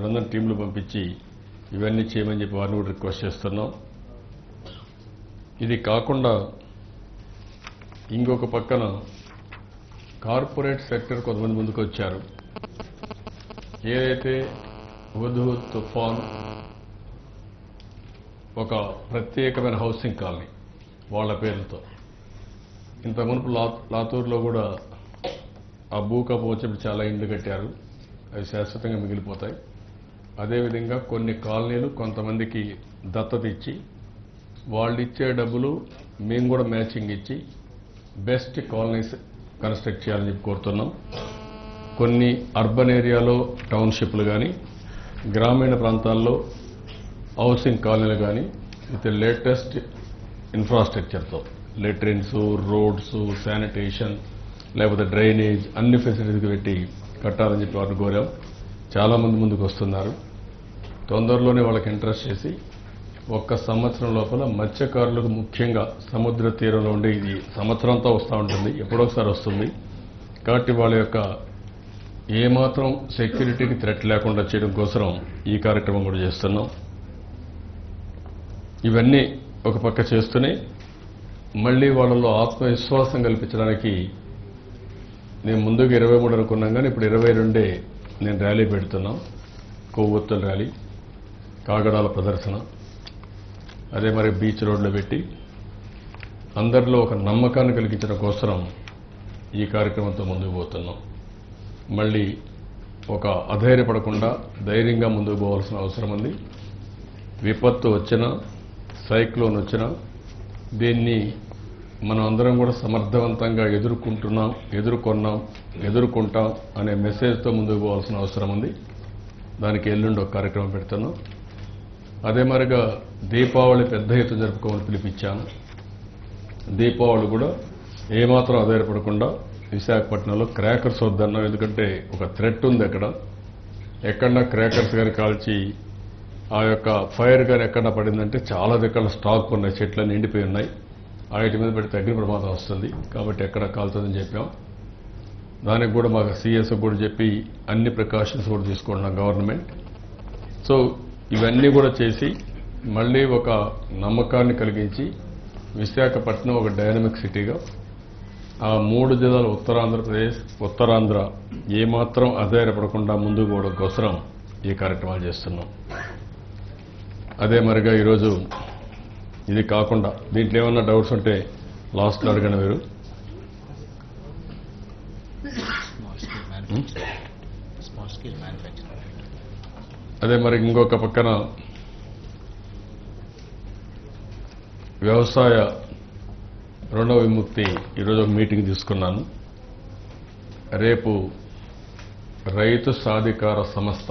వీళ్ళందరినీ టీంలు పంపించి ఇవన్నీ చేయమని చెప్పి వారిని కూడా రిక్వెస్ట్ చేస్తున్నాం. ఇది కాకుండా ఇంకొక పక్కన కార్పొరేట్ సెక్టర్ కొంతమంది ముందుకు వచ్చారు. ఏదైతే హుద్హుద్, తుఫాన్ ఒక ప్రత్యేకమైన హౌసింగ్ కాలనీ వాళ్ళ పేర్లతో ఇంత మునుపు లాతూరులో కూడా ఆ భూకపు వచ్చినప్పుడు చాలా ఇండ్లు కట్టారు. అవి శాశ్వతంగా మిగిలిపోతాయి. అదేవిధంగా కొన్ని కాలనీలు కొంతమందికి దత్తత ఇచ్చి వాళ్ళు ఇచ్చే డబ్బులు మేము కూడా మ్యాచింగ్ ఇచ్చి బెస్ట్ కాలనీస్ కన్స్ట్రక్ట్ చేయాలని చెప్పి కోరుతున్నాం. కొన్ని అర్బన్ ఏరియాలో టౌన్షిప్లు కానీ గ్రామీణ ప్రాంతాల్లో హౌసింగ్ కాలనీలు కానీ విత్ లేటెస్ట్ ఇన్ఫ్రాస్ట్రక్చర్తో లెట్రిన్స్, రోడ్స్, శానిటేషన్ లేకపోతే డ్రైనేజ్ అన్ని ఫెసిలిటీస్ పెట్టి కట్టాలని చెప్పి వారిని కోరాం. చాలా మంది ముందుకు వస్తున్నారు. తొందరలోనే వాళ్ళకి ఇంట్రెస్ట్ చేసి ఒక్క సంవత్సరం లోపల మత్స్యకారులకు ముఖ్యంగా సముద్ర తీరంలో ఉండే ఇది సంవత్సరంతో వస్తూ ఉంటుంది, ఎప్పుడొకసారి వస్తుంది. కాబట్టి వాళ్ళ యొక్క ఏమాత్రం సెక్యూరిటీకి థ్రెట్ లేకుండా చేయడం కోసం ఈ కార్యక్రమం కూడా చేస్తున్నాం. ఇవన్నీ ఒక పక్క చేస్తూనే మళ్లీ వాళ్ళలో ఆత్మవిశ్వాసం కల్పించడానికి నేను ముందుగా 23 అనుకున్నాం కానీ ఇప్పుడు 22 నేను ర్యాలీ పెడుతున్నాం. కొవ్వొత్తుల ర్యాలీ, కాగడాల ప్రదర్శన, అదే మరి బీచ్ రోడ్లో పెట్టి అందరిలో ఒక నమ్మకాన్ని కలిగించడం కోసం ఈ కార్యక్రమంతో ముందుకు పోతున్నాం. మళ్ళీ ఒక అధైర్యపడకుండా ధైర్యంగా ముందుకు పోవాల్సిన అవసరం ఉంది. విపత్తు వచ్చినా, సైక్లోన్ వచ్చినా దీన్ని మనం అందరం కూడా సమర్థవంతంగా ఎదుర్కొంటాం అనే మెసేజ్తో ముందుకు పోవాల్సిన అవసరం ఉంది. దానికి ఎల్లుండి ఒక కార్యక్రమం పెడుతున్నాం. అదే మరిగా దీపావళి పెద్ద ఎత్తున జరుపుకోమని పిలిపించాను. దీపావళి కూడా ఏమాత్రం ఆధారపడకుండా విశాఖపట్నంలో క్రాకర్స్ వద్దన్నాం. ఎందుకంటే ఒక థ్రెట్ ఉంది అక్కడ. ఎక్కడన్నా క్రాకర్స్ గాని కాల్చి ఆ యొక్క ఫైర్ గాని ఎక్కడన్నా పడిందంటే చాలా దగ్గర స్టాక్ ఉన్నాయి, చెట్లన్నీ ఎండిపోయి ఉన్నాయి. వాటి మీద పెడితే అగ్ని ప్రమాదం వస్తుంది. కాబట్టి ఎక్కడ కాలుతుందని చెప్పాం. దానికి కూడా మాకు సీఎస్ కూడా చెప్పి అన్ని ప్రికాషన్స్ కూడా తీసుకుంటున్నాం గవర్నమెంట్. సో ఇవన్నీ కూడా చేసి మళ్ళీ ఒక నమ్మకాన్ని కలిగించి విశాఖపట్నం ఒక డైనమిక్ సిటీగా ఆ 3 జిల్లాల ఉత్తరాంధ్ర ఏమాత్రం అధైర్యపడకుండా ముందుకు పోవడం కోసం ఈ కార్యక్రమాలు చేస్తున్నాం. అదే మరిగా ఈరోజు ఇది కాకుండా దీంట్లో ఏమన్నా డౌట్స్ ఉంటే లాస్ట్లో అడగండి మీరు. అదే మరి ఇంకొక పక్కన వ్యవసాయ రుణ విముక్తి ఈరోజు ఒక మీటింగ్ తీసుకున్నాను. రేపు రైతు సాధికార సంస్థ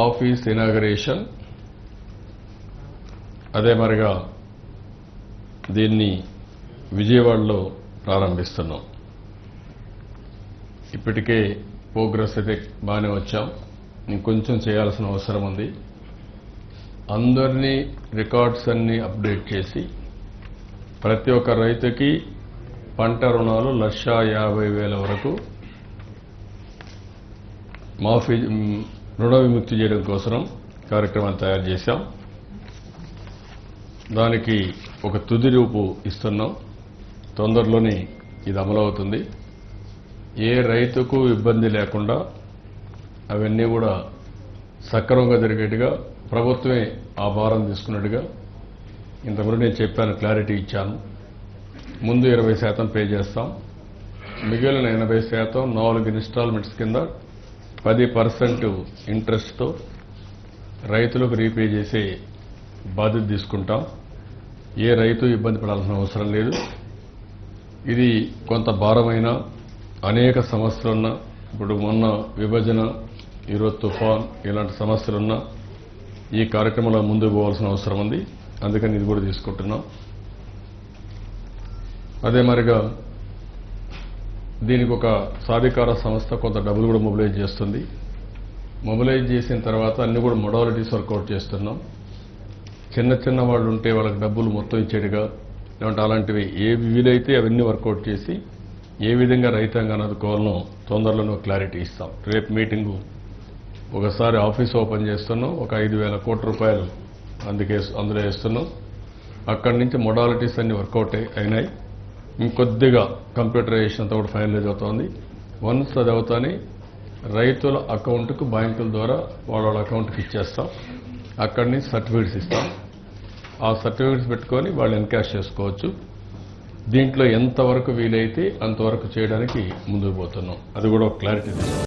ఆఫీస్ ఇనాగరేషన్, అదే మరిగా దీన్ని విజయవాడలో ప్రారంభిస్తున్నాం. ఇప్పటికే ప్రోగ్రెస్ అయితే బాగానే వచ్చాం. ఇంకొంచెం చేయాల్సిన అవసరం ఉంది. అందరినీ రికార్డ్స్ అన్ని అప్డేట్ చేసి ప్రతి ఒక్క రైతుకి పంట రుణాలు 1,50,000 వరకు మాఫీ రుణ విముక్తి చేయడం కోసం కార్యక్రమాన్ని తయారు చేశాం. దానికి ఒక తుది రూపు ఇస్తున్నాం. తొందరలోనే ఇది అమలవుతుంది. ఏ రైతుకు ఇబ్బంది లేకుండా అవన్నీ కూడా సక్రమంగా జరిగేట్టుగా ప్రభుత్వమే ఆ భారం తీసుకున్నట్టుగా ఇంతవరకు నేను చెప్పాను, క్లారిటీ ఇచ్చాను. ముందు 20% పే చేస్తాం, మిగిలిన 80% 4 ఇన్స్టాల్మెంట్స్ కింద 10% ఇంట్రెస్ట్తో రైతులకు రీపే చేసే బాధ్యత తీసుకుంటాం. ఏ రైతు ఇబ్బంది పడాల్సిన అవసరం లేదు. ఇది కొంత భారమైన అనేక సమస్యలున్నా, ఇప్పుడు మొన్న విభజన, ఈరోజు తుఫాన్ ఇలాంటి సమస్యలున్నా ఈ కార్యక్రమంలో ముందుకు పోవాల్సిన అవసరం ఉంది. అందుకని ఇది కూడా తీసుకుంటున్నాం. అదే మరిగా దీనికి ఒక సాధికార సంస్థ కొంత డబ్బులు కూడా మొబిలైజ్ చేస్తుంది. మొబిలైజ్ చేసిన తర్వాత అన్ని కూడా మొడాలిటీస్ వర్కౌట్ చేస్తున్నాం. చిన్న వాళ్ళు ఉంటే వాళ్ళకి డబ్బులు మొత్తం ఇచ్చేట్టుగా, లేదంటే అలాంటివి ఏ వీలైతే అవన్నీ వర్కౌట్ చేసి ఏ విధంగా రైతాంగాన్ని ఆదుకోవాలనో తొందరలోనూ క్లారిటీ ఇస్తాం. రేపు మీటింగు ఒకసారి ఆఫీస్ ఓపెన్ చేస్తున్నాం, ఒక 5,000 కోట్ల రూపాయలు అందులో వేస్తున్నాం. అక్కడి నుంచి మొడాలిటీస్ అన్ని వర్కౌట్ అయినాయి. ఇంకొద్దిగా కంప్యూటరైజేషన్ అంతా కూడా ఫైనలైజ్ అవుతోంది. వన్స్ అది అవుతానే రైతుల అకౌంట్కు బ్యాంకుల ద్వారా వాళ్ళ అకౌంట్కి ఇచ్చేస్తాం. అక్కడి నుంచి సర్టిఫికెట్స్ ఇస్తాం. ఆ సర్టిఫికెట్స్ పెట్టుకొని వాళ్ళు ఎన్కాష్ చేసుకోవచ్చు. దీంట్లో ఎంతవరకు వీలైతే అంతవరకు చేయడానికి ముందుకు పోతున్నాం. అది కూడా ఒక క్లారిటీ.